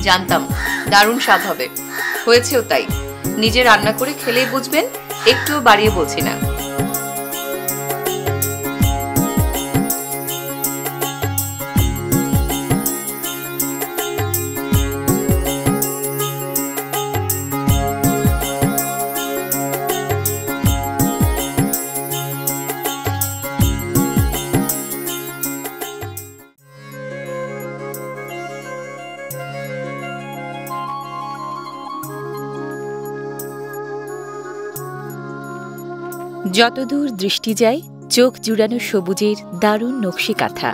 জানতাম দারুণ স্বাদ হবে, হয়েছেও তাই। নিজে রান্না করে খেলেই বুঝবেন, একটুও বাড়িয়ে বলছি না। যতদূর দৃষ্টি যায়, চোখ জুড়ানো সবুজের দারুণ নকশি কাঁথা।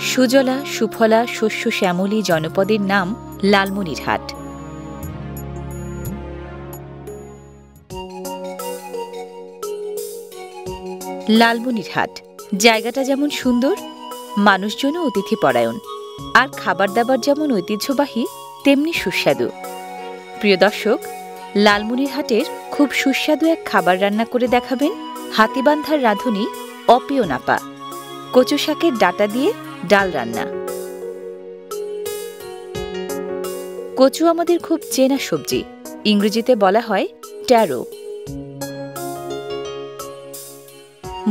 সুজলা সুফলা শস্য শ্যামলী জনপদের নাম লালমনিরহাট। লালমনিরহাট জায়গাটা যেমন সুন্দর, মানুষজনও অতিথিপরায়ণ, আর খাবার দাবার যেমন ঐতিহ্যবাহী তেমনি সুস্বাদু। প্রিয় দর্শক, লালমনিরহাটের খুব সুস্বাদু এক খাবার রান্না করে দেখাবেন হাতিবান্ধার রাঁধুনি অপিয় নাপা। কচু শাকের ডাঁটা দিয়ে ডাল রান্না। কচু আমাদের খুব চেনা সবজি, ইংরেজিতে বলা হয় ট্যারো।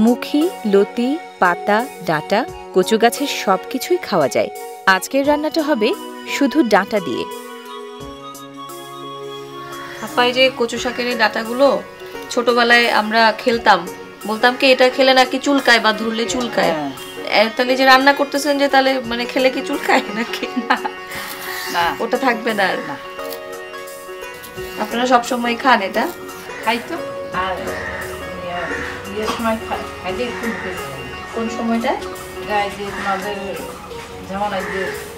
মুখী, লতি, পাতা, ডাঁটা, কচু গাছের সবকিছুই খাওয়া যায়। আজকের রান্নাটা হবে শুধু ডাঁটা দিয়ে। আপা, এই যে কচু শাকের এই ডাঁটাগুলো ছোটবেলায় আমরা খেলতাম, বলতাম কি এটা খেলে নাকি চুলকায় বা ধরলে চুলকায়। তাহলে যে রান্না করতেছেন যে তাহলে মানে খেলে কি চুলকায় নাকি? না, ওটা থাকবে না। আর আপনারা সব সময় খান এটা? খাই তো। আর সময় খাইলে কোন সময়টা? যেমন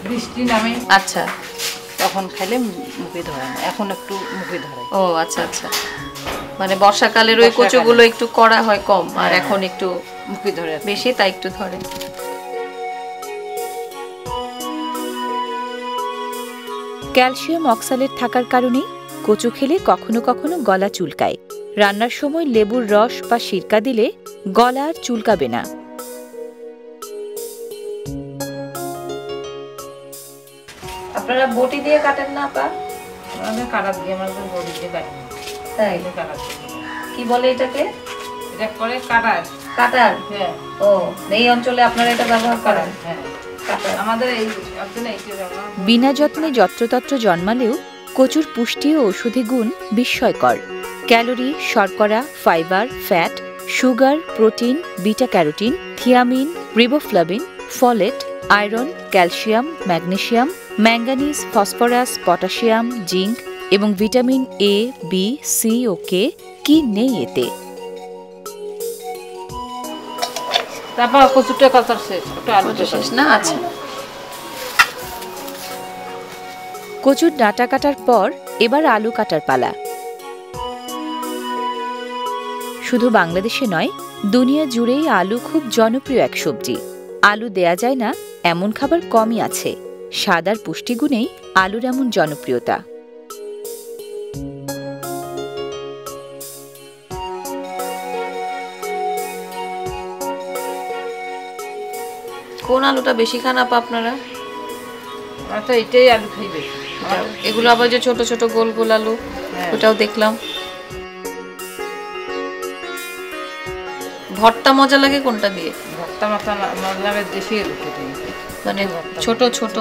বৃষ্টি নামে, আচ্ছা, তখন খাইলে মুখে ধরে না, এখন একটু মুখে ধরে। ও আচ্ছা আচ্ছা, মানে বর্ষাকালের ওই কচুগুলো একটু কড়া হয় কম, আর এখন একটু মুখে ধরে বেশি, তাই একটু ধরে। ক্যালসিয়াম অক্সালেট থাকার কারণে কচু খেলে কখনো কখনো গলা চুলকায়। রান্নার সময় লেবুর রস বা সিরকা দিলে গলা আর চুলকাবে না। আপনারা বটি দিয়ে কাটেন না আপা? আমাদের কাটা দিয়ে, আমাদের বটি দিয়ে কাটি। তাই? কি বলে এটাকে? এটা করে কাটার। কাটার? হ্যাঁ। ও, এই অঞ্চলে আপনারা এটা ব্যবহার করেন? হ্যাঁ, আমাদের এই অঞ্চলে এইটা ব্যবহার। বিনা যত্নে যত্রতত্র জন্মালেও কচুর পুষ্টি ও ঔষধি গুণ বিস্ময়কর। ক্যালোরি, শর্করা, fibre, fat, sugar, protein, beta carotene, thiamine, riboflavin, folate, iron, calcium, magnesium, manganese, phosphorus, potassium, zinc এবং ভিটামিন এ, বি, সি ও কে কি নেই এতে? তারপর কচুটা কাটার শেষ, ওটা আলুটা শেষ না? আচ্ছা। কচুর ডাঁটা কাটার পর এবার আলু কাটার পালা। শুধু বাংলাদেশে নয়, দুনিয়া জুড়েই আলু খুব জনপ্রিয় এক সবজি। আলু দেয়া যায় না এমন খাবার কমই আছে। স্বাদ আর পুষ্টিগুণেই আলুর এমন জনপ্রিয়তা। কোন আলুটা বেশি খান আপা আপনারা? তো এটাই আলু খাইবে। এগুলো আবার যে ছোট ছোট গোল গোল আলু, ওটাও দেখলাম। ভর্তা মজা লাগে কোনটা দিয়ে? ভর্তা মজা লাগে দেশি আলু দিয়ে, মানে ছোট ছোট।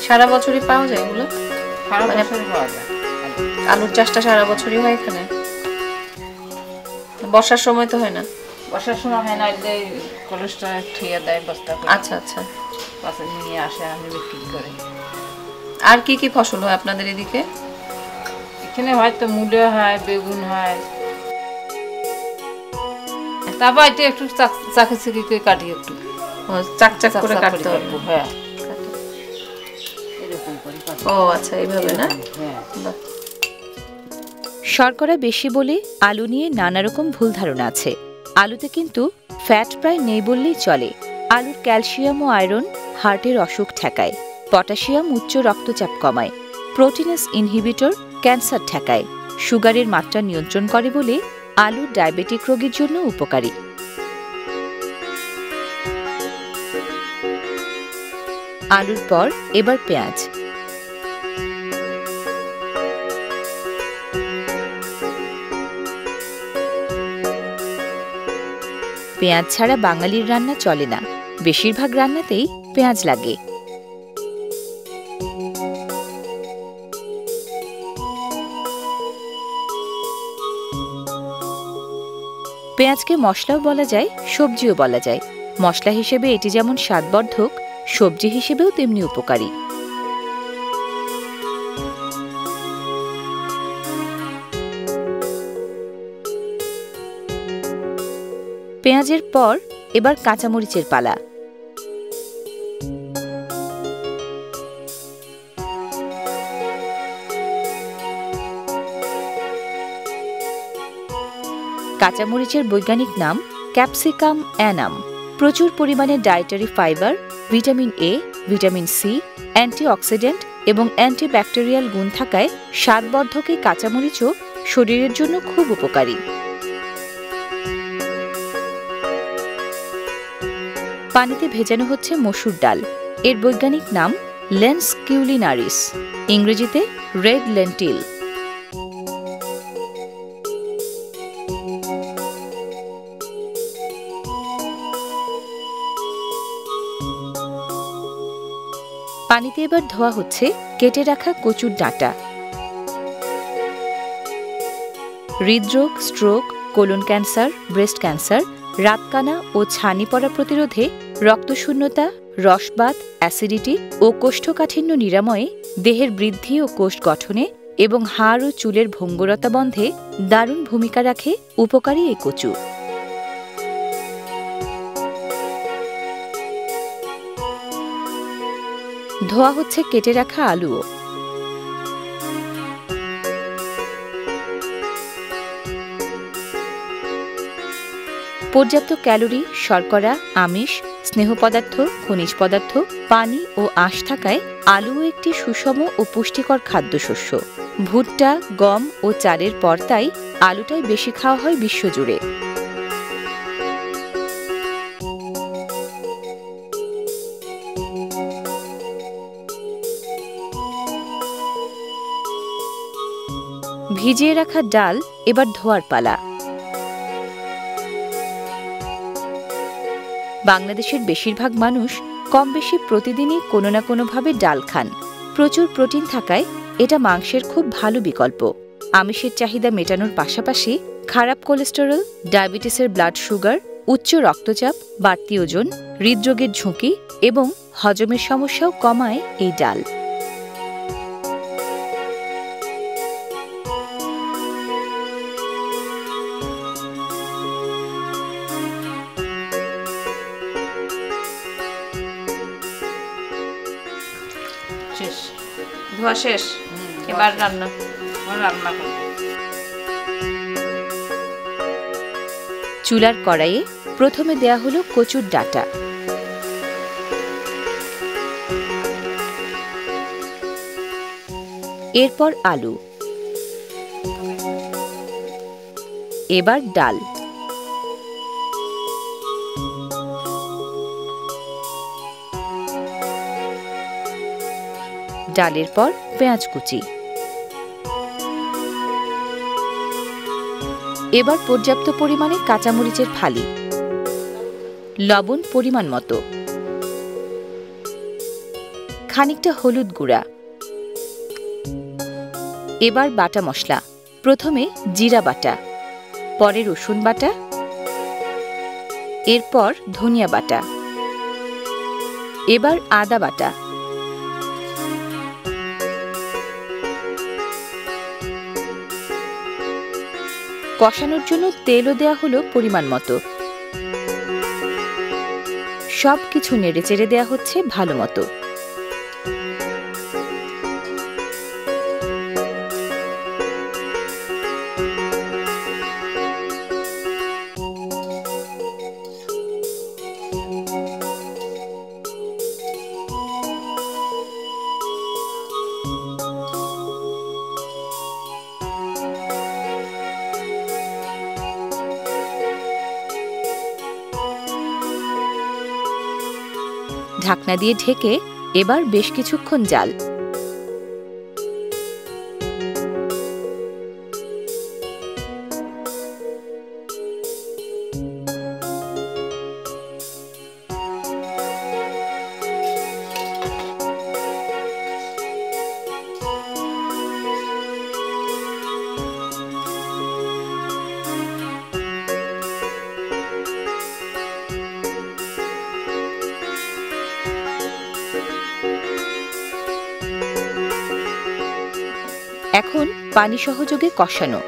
সারা বছরই পাওয়া যায় এগুলো? সারা বছরই পাওয়া যায়। আলুর চাষটা সারা বছরই হয় এখানে? বর্ষার সময় তো হয় না? বর্ষার সময় হয় না, কলেজটা ঠিয়া দেয় বস্তা। আচ্ছা আচ্ছা, পাশে নিয়ে আসে, আমি বিক্রি করে। আর কি কি ফসল হয় আপনাদের এদিকে? এখানে হয়তো মূলো হয়, বেগুন হয়। তারপর এটা একটু চাকি চাকি করে কাটি, একটু চাক চাক করে কাটতে হবে। হ্যাঁ, ও আচ্ছা, এইভাবে না? শর্করা বেশি বলে আলু নিয়ে নানা রকম ভুল ধারণা আছে। আলুতে কিন্তু ফ্যাট প্রায় নেই বললেই চলে। আলুর ক্যালসিয়াম ও আয়রন হার্টের অসুখ ঠেকায়, পটাশিয়াম উচ্চ রক্তচাপ কমায়, প্রোটিনাস ইনহিবিটর ক্যান্সার ঠেকায়। সুগারের মাত্রা নিয়ন্ত্রণ করে বলে আলু ডায়াবেটিক রোগীর জন্য উপকারী। আলুর পর এবার পেঁয়াজ। পেঁয়াজ ছাড়া বাঙালির রান্না চলে না, বেশিরভাগ রান্নাতেই পেঁয়াজ লাগে। পেঁয়াজকে মশলাও বলা যায়, সবজিও বলা যায়। মশলা হিসেবে এটি যেমন স্বাদবর্ধক, সবজি হিসেবেও তেমনি উপকারী। পেঁয়াজের পর এবার কাঁচামরিচের পালা। কাঁচামরিচের বৈজ্ঞানিক নাম ক্যাপসিকাম অ্যানাম। প্রচুর পরিমাণে dietary fibre, vitamin A, vitamin C, antioxidant এবং অ্যান্টিব্যাকটেরিয়াল গুণ থাকায় স্বাদবর্ধক এই কাঁচামরিচও শরীরের জন্য খুব উপকারী। পানিতে ভেজানো হচ্ছে মসুর ডাল। এর বৈজ্ঞানিক নাম লেন্স কিউলিনারিস, ইংরেজিতে রেড লেন্টিল। পানিতে এবার ধোয়া হচ্ছে কেটে রাখা কচুর ডাঁটা। হৃদরোগ, stroke, colon cancer, breast cancer, রাতকানা ও ছানি পড়া প্রতিরোধে, রক্তশূন্যতা, রসবাত, অ্যাসিডিটি ও কোষ্ঠকাঠিন্য নিরাময়ে, দেহের বৃদ্ধি ও কোষ গঠনে এবং হাড় ও চুলের ভঙ্গুরতা বন্ধে দারুণ ভূমিকা রাখে উপকারী এই কচু। ধোয়া হচ্ছে কেটে রাখা আলুও। পর্যাপ্ত ক্যালোরি, শর্করা, আমিষ, স্নেহ পদার্থ, খনিজ পদার্থ, পানি ও আঁশ থাকায় আলুও একটি সুষম ও পুষ্টিকর খাদ্যশস্য। ভুট্টা, গম ও চালের পর তাই আলুটাই বেশি খাওয়া হয় বিশ্বজুড়ে। ভিজিয়ে রাখা ডাল এবার ধোয়ার পালা। বাংলাদেশের বেশিরভাগ মানুষ কম বেশি প্রতিদিনই কোনো না কোনোভাবে ডাল খান। প্রচুর প্রোটিন থাকায় এটা মাংসের খুব ভালো বিকল্প। আমিষের চাহিদা মেটানোর পাশাপাশি খারাপ কোলেস্টেরল, ডায়াবেটিসের ব্লাড সুগার, উচ্চ রক্তচাপ, বাড়তি ওজন, হৃদরোগের ঝুঁকি এবং হজমের সমস্যাও কমায় এই ডাল। শেষ, ধোয়া শেষ, এবার রান্না। রান্না করব। চুলার কড়াইয়ে প্রথমে দেয়া হলো কচুর ডাঁটা। এরপর আলু, এবার ডাল, ডালের পর পেঁয়াজ কুচি। এবার পর্যাপ্ত পরিমাণে কাঁচামরিচের ফালি, লবণ পরিমাণ মতো, খানিকটা হলুদ গুঁড়া। এবার বাটা মশলা। প্রথমে জিরা বাটা, পরে রসুন বাটা, এরপর ধনিয়া বাটা, এবার আদা বাটা। কষানোর জন্য তেলও দেয়া হলো পরিমাণ মতো। সবকিছু নেড়েচেড়ে দেয়া হচ্ছে ভালো মতো। ঢাকনা দিয়ে ঢেকে এবার বেশ কিছুক্ষণ জাল। এখন পানি সহযোগে কষানো।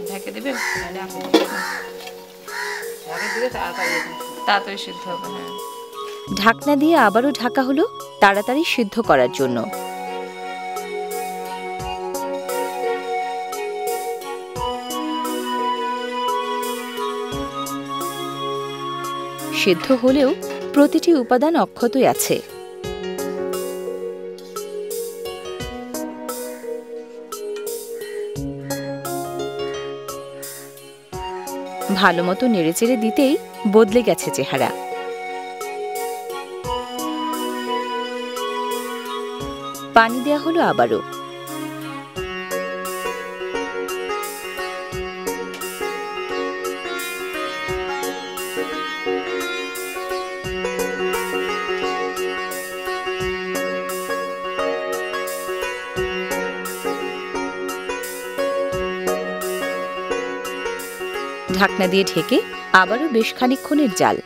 ঢেকে দিবে, তাড়াতাড়ি সিদ্ধ হবে। হ্যাঁ, ঢাকনা দিয়ে আবারও ঢাকা হলো তাড়াতাড়ি সিদ্ধ করার জন্য। সিদ্ধ হলেও প্রতিটি উপাদান অক্ষতই আছে। ভালোমতো নেড়েচেড়ে দিতেই বদলে গেছে চেহারা। পানি দেয়া হলো আবারও। ঢাকনা দিয়ে ঢেকে আবারও বেশ খানিকক্ষণের জাল।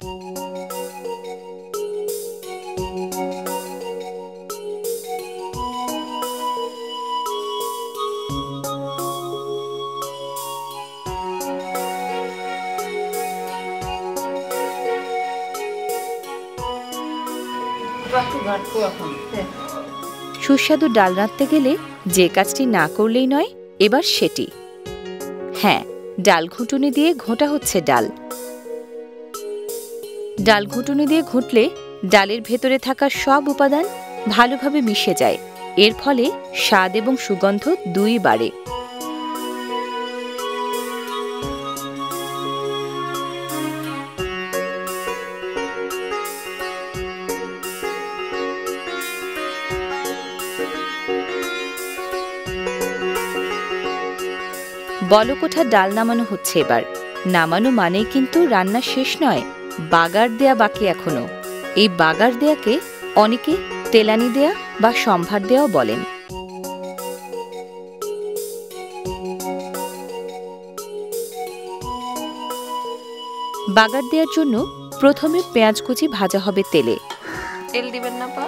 সুস্বাদু ডাল রাঁধতে গেলে যে কাজটি না করলেই নয় এবার সেটি। হ্যাঁ, ডাল ঘুটুনি দিয়ে ঘোঁটা হচ্ছে ডাল। ডাল ঘুটুনি দিয়ে ঘুঁটলে ডালের ভেতরে থাকা সব উপাদান ভালোভাবে মিশে যায়। এর ফলে স্বাদ এবং সুগন্ধ দুই বাড়ে। বলকোঠা ডাল নামানো হচ্ছে এবার। নামানো মানেই কিন্তু রান্না শেষ নয়, বাগার দেয়া বাকি এখনো। এই বাগার দেয়াকে অনেকে তেলানি দেয়া বা সম্ভার দেয়াও বলেন। বাগার দেওয়ার জন্য প্রথমে পেঁয়াজ কুচি ভাজা হবে তেলে। তেল দিবেন না পা?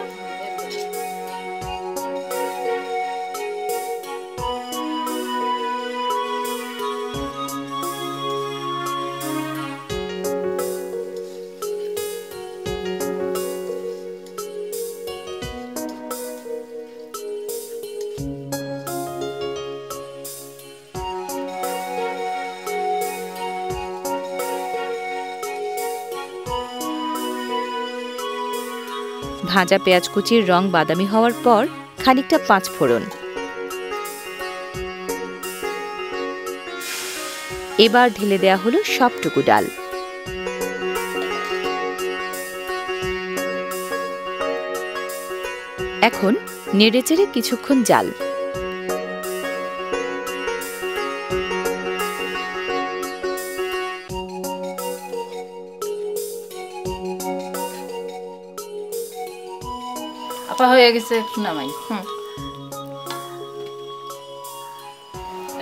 ভাজা পেঁয়াজ কুচির রং বাদামি হওয়ার পর খানিকটা পাঁচ ফোড়ন। এবার ঢেলে দেয়া হলো সবটুকু ডাল। এখন নেড়েচেড়ে কিছুক্ষণ জাল। আপা হয়ে গেছে, একটু নামাই।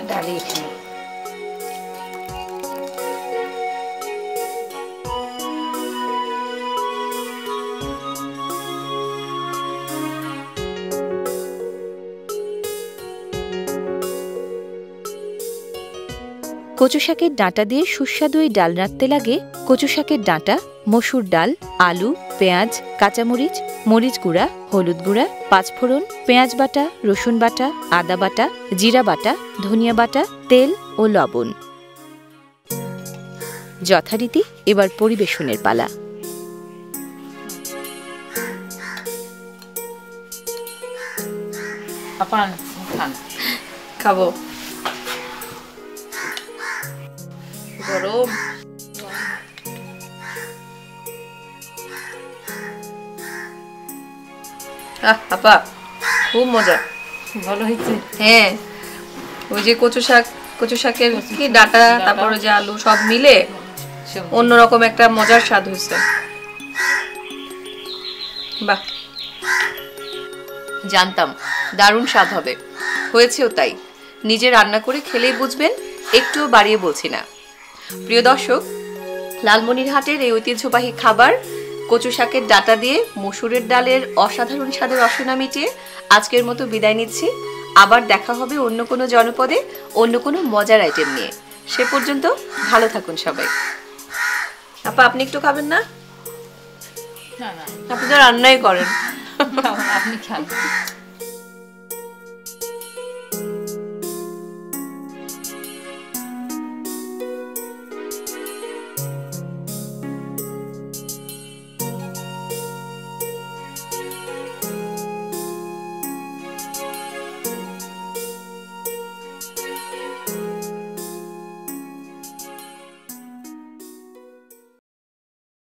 ডালি এখানে কচু শাকের ডাঁটা দিয়ে সুস্বাদু এই ডাল রাঁধতে লাগে কচু শাকের ডাঁটা, মসুর ডাল, আলু, পেঁয়াজ, কাঁচামরিচ, মরিচ গুঁড়া, হলুদ গুঁড়া, পাঁচফোড়ন, পেঁয়াজ বাটা, রসুন বাটা, আদা বাটা, জিরা বাটা, ধনিয়া বাটা, তেল ও লবণ। যথারীতি এবার পরিবেশনের পালা। আপা খান। খাবো। গরম। আপা খুব মজা। ভালো হয়েছে। হ্যাঁ, ওই যে কচু শাকের কি ডাটা, তারপরে যে আলু সব মিলে অন্যরকম একটা মজার স্বাদ হয়েছে। বাহ, জানতাম দারুণ স্বাদ হবে, হয়েছেও তাই। নিজে রান্না করে খেলেই বুঝবেন, একটুও বাড়িয়ে বলছি না। প্রিয় দর্শক, লালমনিরহাটের এই ঐতিহ্যবাহী খাবার কচু শাকের ডাটা দিয়ে মসুরের ডালের অসাধারণ স্বাদের রসনা মিটিয়ে আজকের মতো বিদায় নিচ্ছি। আবার দেখা হবে অন্য কোনো জনপদে অন্য কোনো মজার আইটেম নিয়ে। সে পর্যন্ত ভালো থাকুন সবাই। আপা আপনি একটু খাবেন না? না না, আপনি তো রান্নাই করেন। আপনি খান।